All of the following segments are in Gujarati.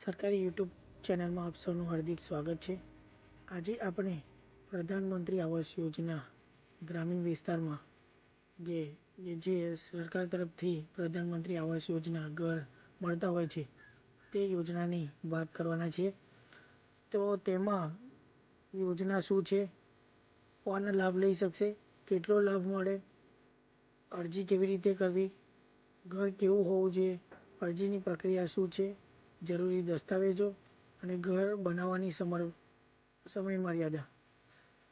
સરકારી યુટ્યુબ ચેનલમાં આપ સૌનું હાર્દિક સ્વાગત છે। આજે આપણે પ્રધાનમંત્રી આવાસ યોજના ગ્રામીણ વિસ્તારમાં જે સરકાર તરફથી પ્રધાનમંત્રી આવાસ યોજના ઘર મળતા હોય છે તે યોજનાની વાત કરવાના છે। તો તેમાં યોજના શું છે, કોણ લાભ લઈ શકશે, કેટલો લાભ મળે, અરજી કેવી રીતે કરવી, ઘર કેવું હોવું જોઈએ, અરજીની પ્રક્રિયા શું છે, જરૂરી દસ્તાવેજો અને ઘર બનાવવાની સમય મર્યાદા,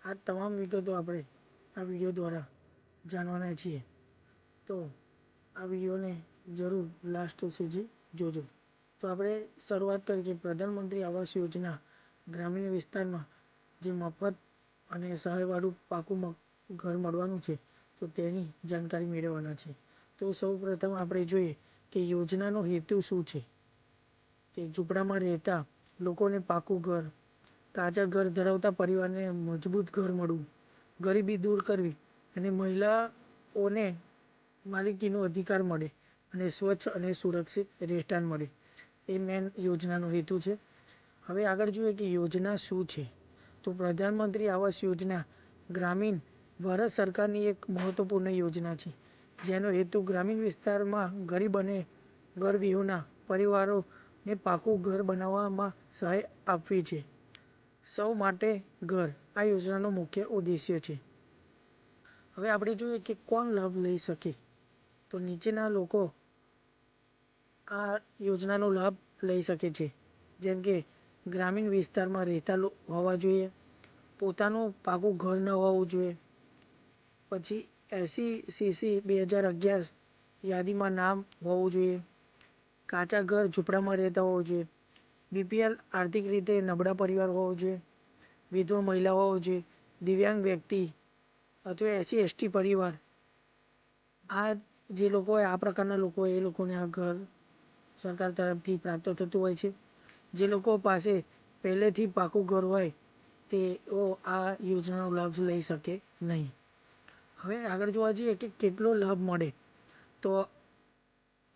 આ તમામ વિગતો આપણે આ વિડીયો દ્વારા જાણવાના છીએ। તો આ વિડીયોને જરૂર લાસ્ટ સુધી જોજો। તો આપણે શરૂઆત કરીએ કે પ્રધાનમંત્રી આવાસ યોજના ગ્રામીણ વિસ્તારમાં જે મફત અને સહાયવાળું પાકું ઘર મળવાનું છે તો તેની જાણકારી મેળવવાના છે। તો સૌ પ્રથમ આપણે જોઈએ કે યોજનાનો હેતુ શું છે। કે ઝૂંપડામાં રહેતા લોકોને પાકું ઘર, કાચા ઘર ધરાવતા પરિવારને મજબૂત ઘર મળવું, ગરીબી દૂર કરવી અને મહિલાઓને માલિકીનો અધિકાર મળે અને સ્વચ્છ અને સુરક્ષિત રહેઠાણ મળે, એ મેન યોજનાનો હેતુ છે। હવે આગળ જોઈએ કે યોજના શું છે। તો પ્રધાનમંત્રી આવાસ યોજના ગ્રામીણ ભારત સરકારની એક મહત્વપૂર્ણ યોજના છે જેનો હેતુ ગ્રામીણ વિસ્તારમાં ગરીબ અને ઘરવિહોણા પરિવારોને પાકું ઘર બનાવવામાં સહાય આપવી છે। સૌ માટે ઘર આ યોજનાનો મુખ્ય ઉદ્દેશ્ય છે। હવે આપણે જોઈએ કે કોણ લાભ લઈ શકે। તો નીચેના લોકો આ યોજનાનો લાભ લઈ શકે છે, જેમ કે ગ્રામીણ વિસ્તારમાં રહેતા હોવા જોઈએ, પોતાનું પાકું ઘર ન હોવું જોઈએ, પછી SECC 2011 યાદીમાં નામ હોવું જોઈએ, કાચા ઘર ઝૂંપડામાં રહેતા હોવું જોઈએ, BPL આર્થિક રીતે નબળા પરિવાર હોવો જોઈએ, વિધવા મહિલા હોવો જોઈએ, દિવ્યાંગ વ્યક્તિ અથવા SC/ST પરિવાર, આ જે લોકો હોય આ પ્રકારના લોકો એ લોકોને આ ઘર સરકાર તરફથી પ્રાપ્ત થતું હોય છે। જે લોકો પાસે પહેલેથી પાકું ઘર હોય તેઓ આ યોજનાનો લાભ લઈ શકે નહીં। હવે આગળ જોવા જઈએ કે કેટલો લાભ મળે, તો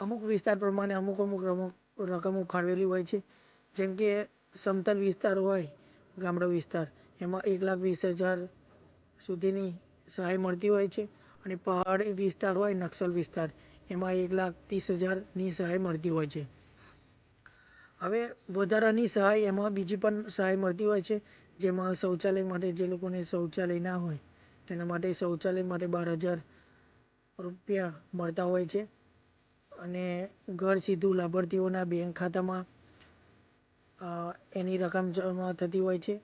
અમુક વિસ્તાર પ્રમાણે અમુક રકમો ફાળવેલી હોય છે। જેમ કે સમતલ વિસ્તાર હોય, ગામડા વિસ્તાર, એમાં 1,20,000 સુધીની સહાય મળતી હોય છે અને પહાડી વિસ્તાર હોય, નક્સલ વિસ્તાર, એમાં 1,30,000ની સહાય મળતી હોય છે। હવે વધારાની સહાય એમાં બીજી પણ સહાય મળતી હોય છે, જેમાં શૌચાલય માટે જે લોકોને શૌચાલય ના હોય તેના માટે શૌચાલય માટે 12,000 રૂપિયા મળતા હોય છે અને ઘર સીધું લાભાર્થીઓના બેંક ખાતામાં એની રકમ જમા થતી હોય છે।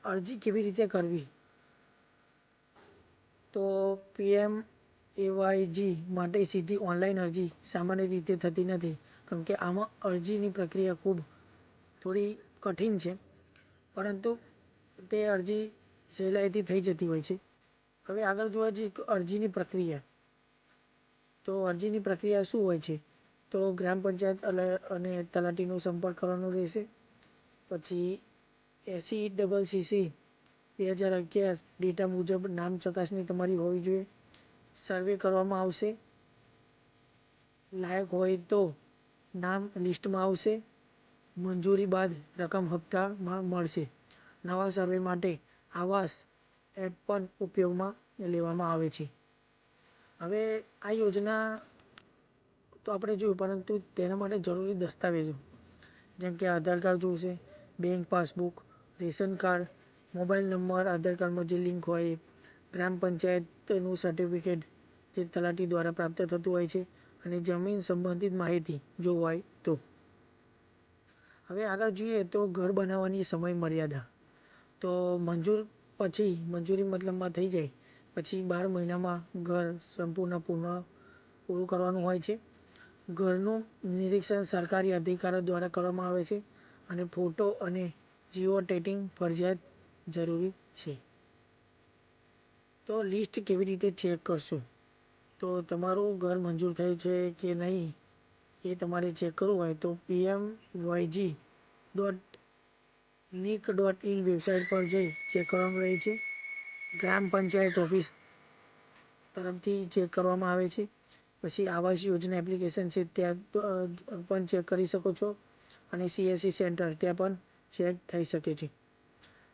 અરજી કેવી રીતે કરવી, તો PMAYG માટે સીધી ઓનલાઈન અરજી સામાન્ય રીતે થતી નથી, કેમ કે આમાં અરજીની પ્રક્રિયા ખૂબ થોડી કઠિન છે, પરંતુ તે અરજી સહેલાઈથી થઈ જતી હોય છે। હવે આગળ જોવા જઈએ કે અરજીની પ્રક્રિયા, તો અરજીની પ્રક્રિયા શું હોય છે, તો ગ્રામ પંચાયત અને તલાટીનો સંપર્ક કરવાનો રહેશે। પછી SECC 2011 ડેટા મુજબ નામ ચકાસણી તમારી હોવી જોઈએ, સર્વે કરવામાં આવશે, લાયક હોય તો નામ લિસ્ટમાં આવશે, મંજૂરી બાદ રકમ હપ્તામાં મળશે। નવા સર્વે માટે આવાસ એપ પણ ઉપયોગમાં લેવામાં આવે છે। હવે આ યોજના તો આપણે જોયું, પરંતુ તેના માટે જરૂરી દસ્તાવેજો જેમ કે આધાર કાર્ડ જોઈશે, bank passbook, ration card, mobile number Aadhaar કાર્ડમાં જે લિંક હોય, ગ્રામ પંચાયતનું સર્ટિફિકેટ જે તલાટી દ્વારા પ્રાપ્ત થતું હોય છે અને જમીન સંબંધિત માહિતી જો હોય તો। હવે આગળ જોઈએ તો ઘર બનાવવાની સમય મર્યાદા, તો મંજૂરી મતલબમાં થઈ જાય પછી 12 મહિનામાં ઘર પૂરું કરવાનું હોય છે। ઘરનું નિરીક્ષણ સરકારી અધિકારીઓ દ્વારા કરવામાં આવે છે અને ફોટો અને જીઓ ટેગિંગ ફરજિયાત જરૂરી છે। તો લિસ્ટ કેવી રીતે ચેક કરશો, તો તમારું ઘર મંજૂર થયું છે કે નહીં એ તમારે ચેક કરવું હોય તો PMYG.nic.in વેબસાઇટ પર જઈ ચેક કરવાનું રહે છે। ગ્રામ પંચાયત ઓફિસ તરફથી ચેક કરવામાં આવે છે। પછી આવાસ યોજના એપ્લિકેશન છે ત્યાં પણ ચેક કરી શકો છો। અને CSC સેન્ટર ત્યાં પણ ચેક થઈ શકે છે.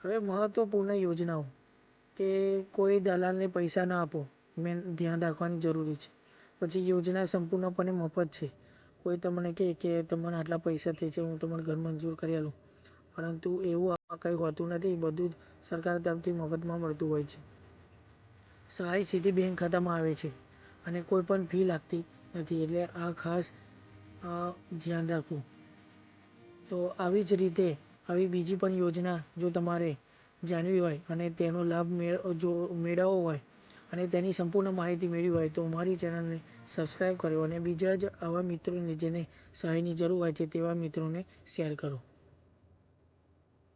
હવે મહત્ત્વપૂર્ણ યોજનાઓ કે કોઈ દલાલને પૈસા ના આપો, મેં ધ્યાન રાખવાની જરૂરી છે. પછી યોજના સંપૂર્ણપણે મફત છે. કોઈ તમને કહે કે તમને આટલા પૈસા થઈ છે, હું તમને ઘર મંજૂર કરી આલું, પરંતુ એવું કંઈ હોતું નથી. બધું જ સરકાર તરફથી મફતમાં મળતું હોય છે. સહાય સીધી બેંક ખાતામાં આવે છે અને કોઈ પણ ફી લાગતી નથી, એટલે આ ખાસ ધ્યાન રાખવું. તો આવી જ રીતે આવી બીજી પણ યોજના જો તમારે જાણવી હોય અને તેનો લાભ મેળવવો હોય અને તેની સંપૂર્ણ માહિતી મેળવી હોય તો મારી ચેનલને સબસ્ક્રાઈબ કરો અને બીજા જ આવા મિત્રોને જેને સહાયની જરૂર હોય છે તેવા મિત્રોને શેર કરો.